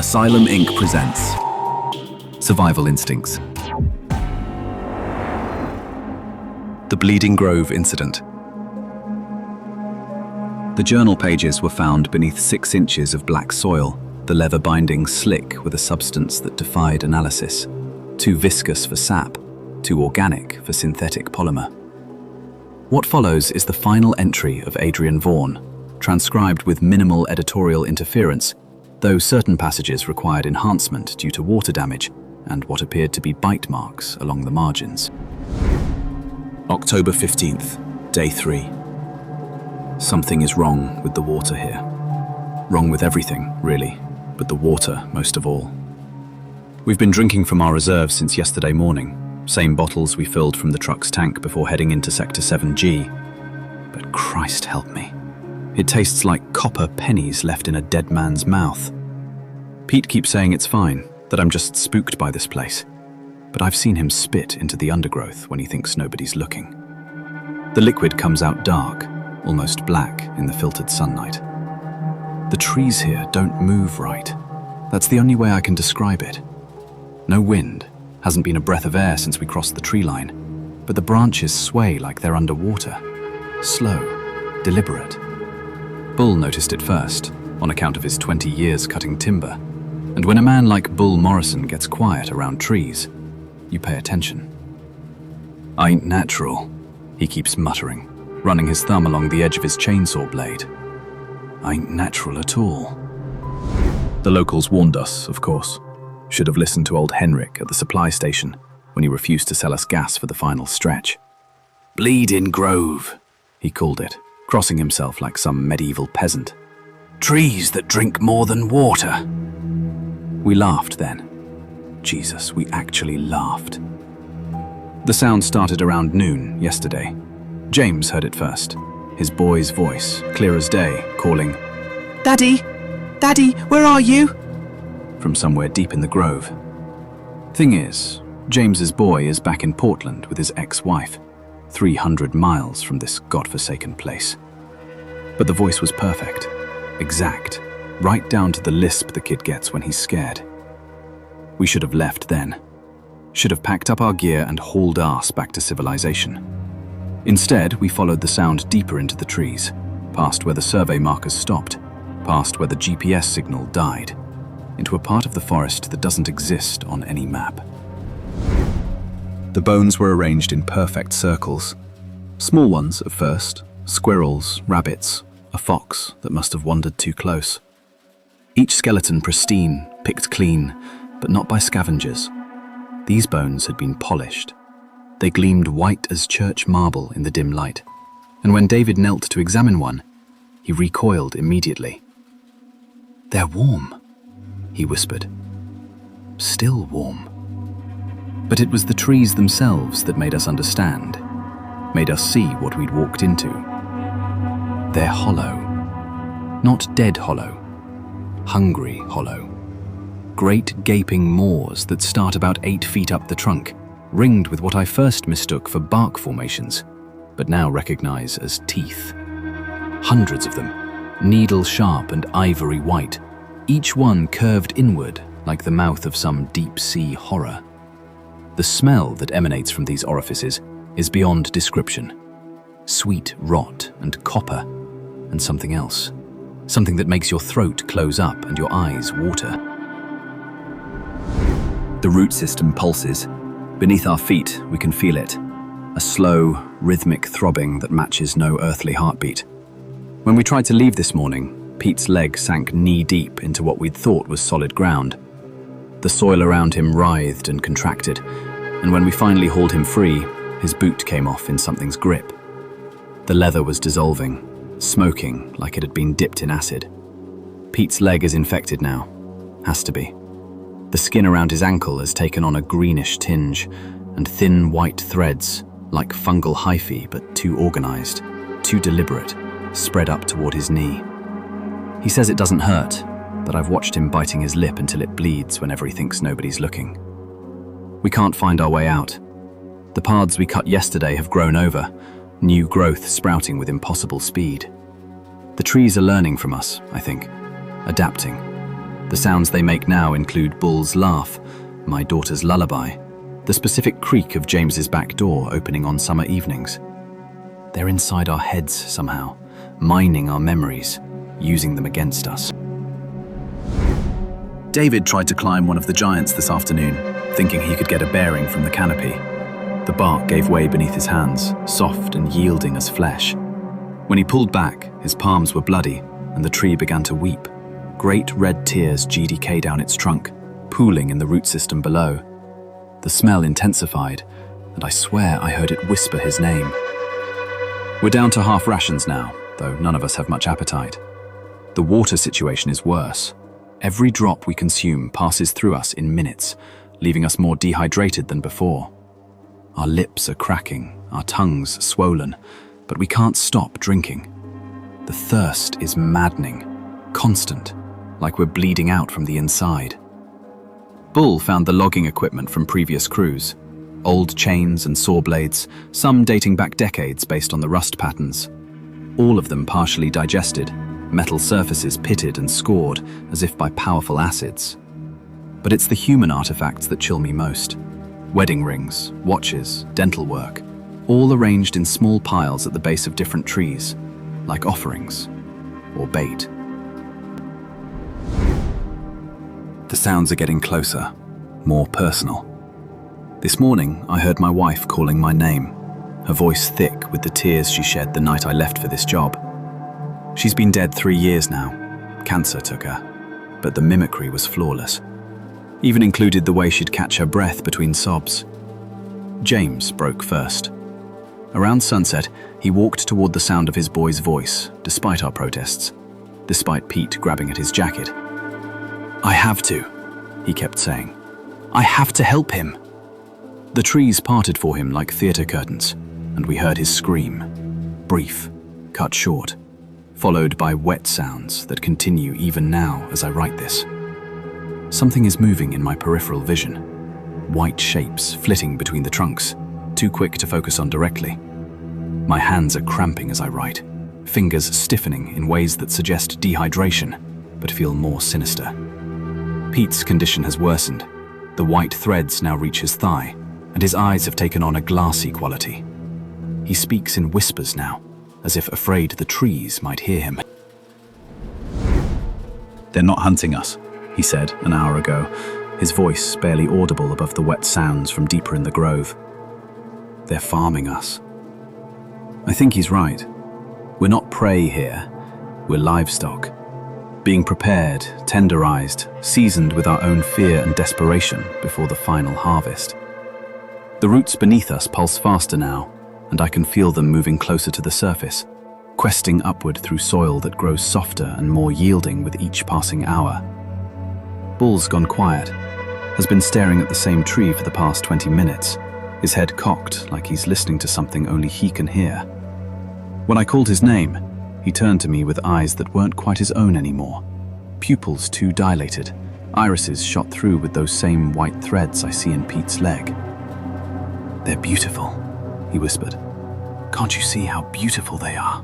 Asylum Inc. presents Survival Instincts. The Bleeding Grove Incident. The journal pages were found beneath 6 inches of black soil, the leather binding slick with a substance that defied analysis, too viscous for sap, too organic for synthetic polymer. What follows is the final entry of Adrian Vaughan, transcribed with minimal editorial interference, though certain passages required enhancement due to water damage and what appeared to be bite marks along the margins. October 15th, day 3. Something is wrong with the water here. Wrong with everything, really, but the water most of all. We've been drinking from our reserves since yesterday morning, same bottles we filled from the truck's tank before heading into Sector 7G. But Christ help me. It tastes like copper pennies left in a dead man's mouth. Pete keeps saying it's fine, that I'm just spooked by this place. But I've seen him spit into the undergrowth when he thinks nobody's looking. The liquid comes out dark, almost black in the filtered sunlight. The trees here don't move right. That's the only way I can describe it. No wind, hasn't been a breath of air since we crossed the tree line, but the branches sway like they're underwater. Slow, deliberate. Bull noticed it first, on account of his 20 years cutting timber. And when a man like Bull Morrison gets quiet around trees, you pay attention. "Ain't natural," he keeps muttering, running his thumb along the edge of his chainsaw blade. "Ain't natural at all." The locals warned us, of course. Should have listened to old Henrik at the supply station when he refused to sell us gas for the final stretch. "Bleeding Grove," he called it, crossing himself like some medieval peasant. "Trees that drink more than water." We laughed then. Jesus, we actually laughed. The sound started around noon yesterday. James heard it first, his boy's voice, clear as day, calling, "Daddy! Daddy, where are you?" from somewhere deep in the grove. Thing is, James's boy is back in Portland with his ex-wife, 300 miles from this godforsaken place. But the voice was perfect, exact, right down to the lisp the kid gets when he's scared. We should have left then. Should have packed up our gear and hauled ass back to civilization. Instead, we followed the sound deeper into the trees, past where the survey markers stopped, past where the GPS signal died, into a part of the forest that doesn't exist on any map. The bones were arranged in perfect circles. Small ones at first, squirrels, rabbits, a fox that must have wandered too close. Each skeleton pristine, picked clean, but not by scavengers. These bones had been polished. They gleamed white as church marble in the dim light, and when David knelt to examine one, he recoiled immediately. "They're warm," he whispered. "Still warm." But it was the trees themselves that made us understand, made us see what we'd walked into. They're hollow. Not dead hollow. Hungry hollow. Great gaping maws that start about 8 feet up the trunk, ringed with what I first mistook for bark formations, but now recognize as teeth. Hundreds of them, needle-sharp and ivory white, each one curved inward like the mouth of some deep-sea horror. The smell that emanates from these orifices is beyond description. Sweet rot and copper and something else. Something that makes your throat close up and your eyes water. The root system pulses. Beneath our feet, we can feel it. A slow, rhythmic throbbing that matches no earthly heartbeat. When we tried to leave this morning, Pete's leg sank knee-deep into what we'd thought was solid ground. The soil around him writhed and contracted, and when we finally hauled him free, his boot came off in something's grip. The leather was dissolving, smoking like it had been dipped in acid. Pete's leg is infected now. Has to be. The skin around his ankle has taken on a greenish tinge, and thin white threads, like fungal hyphae but too organized, too deliberate, spread up toward his knee. He says it doesn't hurt, that I've watched him biting his lip until it bleeds whenever he thinks nobody's looking. We can't find our way out. The paths we cut yesterday have grown over, new growth sprouting with impossible speed. The trees are learning from us, I think, adapting. The sounds they make now include Bull's laugh, my daughter's lullaby, the specific creak of James's back door opening on summer evenings. They're inside our heads somehow, mining our memories, using them against us. David tried to climb one of the giants this afternoon, thinking he could get a bearing from the canopy. The bark gave way beneath his hands, soft and yielding as flesh. When he pulled back, his palms were bloody, and the tree began to weep. Great red tears GDK down its trunk, pooling in the root system below. The smell intensified, and I swear I heard it whisper his name. We're down to half rations now, though none of us have much appetite. The water situation is worse. Every drop we consume passes through us in minutes, leaving us more dehydrated than before. Our lips are cracking, our tongues swollen, but we can't stop drinking. The thirst is maddening, constant, like we're bleeding out from the inside. Bull found the logging equipment from previous crews. Old chains and saw blades, some dating back decades based on the rust patterns. All of them partially digested, metal surfaces pitted and scored as if by powerful acids. But it's the human artifacts that chill me most. Wedding rings, watches, dental work, all arranged in small piles at the base of different trees, like offerings or bait. The sounds are getting closer, more personal. This morning, I heard my wife calling my name, her voice thick with the tears she shed the night I left for this job. She's been dead 3 years now. Cancer took her, but the mimicry was flawless. Even included the way she'd catch her breath between sobs. James broke first. Around sunset, he walked toward the sound of his boy's voice, despite our protests, despite Pete grabbing at his jacket. "I have to," he kept saying. "I have to help him." The trees parted for him like theatre curtains, and we heard his scream, brief, cut short, followed by wet sounds that continue even now as I write this. Something is moving in my peripheral vision, white shapes flitting between the trunks, too quick to focus on directly. My hands are cramping as I write, fingers stiffening in ways that suggest dehydration, but feel more sinister. Pete's condition has worsened. The white threads now reach his thigh, and his eyes have taken on a glassy quality. He speaks in whispers now, as if afraid the trees might hear him. "They're not hunting us," he said an hour ago, his voice barely audible above the wet sounds from deeper in the grove. "They're farming us." I think he's right. We're not prey here, we're livestock. Being prepared, tenderized, seasoned with our own fear and desperation before the final harvest. The roots beneath us pulse faster now, and I can feel them moving closer to the surface, questing upward through soil that grows softer and more yielding with each passing hour. Bull's gone quiet, has been staring at the same tree for the past 20 minutes, his head cocked like he's listening to something only he can hear. When I called his name, he turned to me with eyes that weren't quite his own anymore, pupils too dilated, irises shot through with those same white threads I see in Pete's leg. "They're beautiful," he whispered. "Can't you see how beautiful they are?"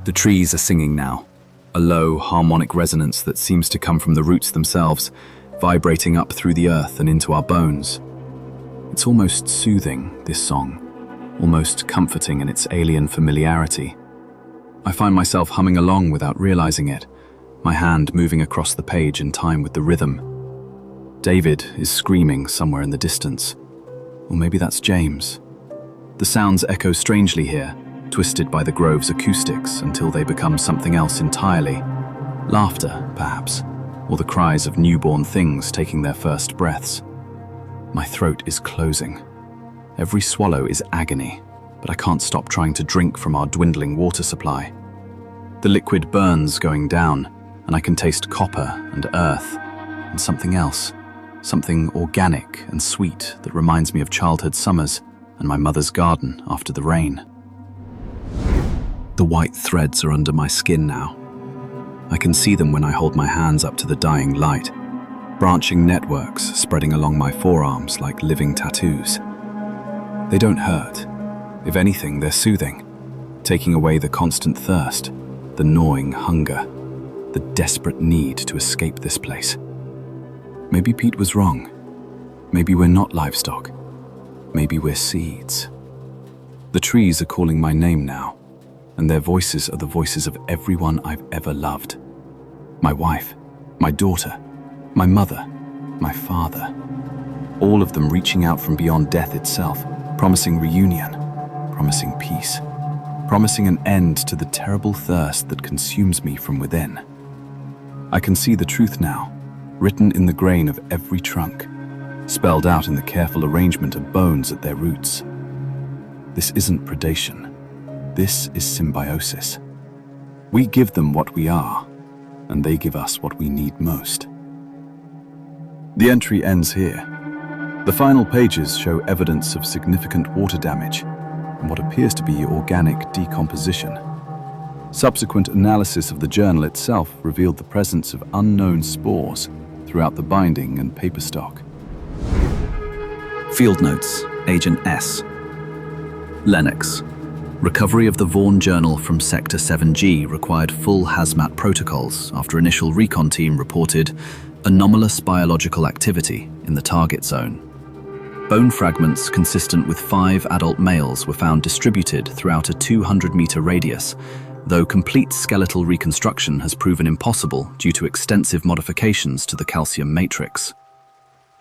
The trees are singing now, a low, harmonic resonance that seems to come from the roots themselves, vibrating up through the earth and into our bones. It's almost soothing, this song, almost comforting in its alien familiarity. I find myself humming along without realizing it, my hand moving across the page in time with the rhythm. David is screaming somewhere in the distance. Or maybe that's James. The sounds echo strangely here, twisted by the grove's acoustics until they become something else entirely. Laughter, perhaps, or the cries of newborn things taking their first breaths. My throat is closing. Every swallow is agony, but I can't stop trying to drink from our dwindling water supply. The liquid burns going down, and I can taste copper and earth, and something else. Something organic and sweet that reminds me of childhood summers and my mother's garden after the rain. The white threads are under my skin now. I can see them when I hold my hands up to the dying light, branching networks spreading along my forearms like living tattoos. They don't hurt. If anything, they're soothing, taking away the constant thirst, the gnawing hunger. the desperate need to escape this place. Maybe Pete was wrong. Maybe we're not livestock. Maybe we're seeds. The trees are calling my name now, and their voices are the voices of everyone I've ever loved. My wife, my daughter, my mother, my father. All of them reaching out from beyond death itself, promising reunion, promising peace, promising an end to the terrible thirst that consumes me from within. I can see the truth now, written in the grain of every trunk, spelled out in the careful arrangement of bones at their roots. This isn't predation. This is symbiosis. We give them what we are, and they give us what we need most. The entry ends here. The final pages show evidence of significant water damage and what appears to be organic decomposition. Subsequent analysis of the journal itself revealed the presence of unknown spores throughout the binding and paper stock. Field Notes, Agent S. Lennox. Recovery of the Vaughan Journal from Sector 7G required full hazmat protocols after initial recon team reported anomalous biological activity in the target zone. Bone fragments consistent with 5 adult males were found distributed throughout a 200-meter radius, though complete skeletal reconstruction has proven impossible due to extensive modifications to the calcium matrix.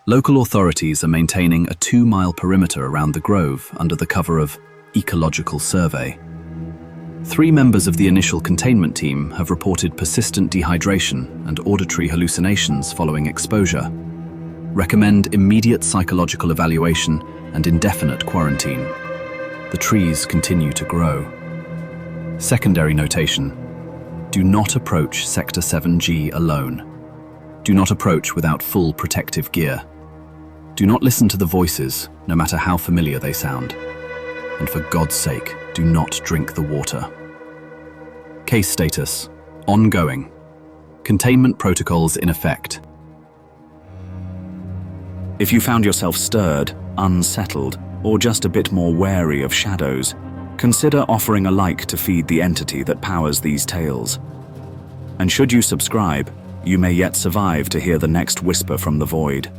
Local authorities are maintaining a 2-mile perimeter around the grove under the cover of ecological survey. 3 members of the initial containment team have reported persistent dehydration and auditory hallucinations following exposure. Recommend immediate psychological evaluation and indefinite quarantine. The trees continue to grow. Secondary notation: do not approach Sector 7G alone. Do not approach without full protective gear. Do not listen to the voices, no matter how familiar they sound. And for God's sake, do not drink the water. Case status: ongoing. Containment protocols in effect. If you found yourself stirred, unsettled, or just a bit more wary of shadows, consider offering a like to feed the entity that powers these tales. And should you subscribe, you may yet survive to hear the next whisper from the void.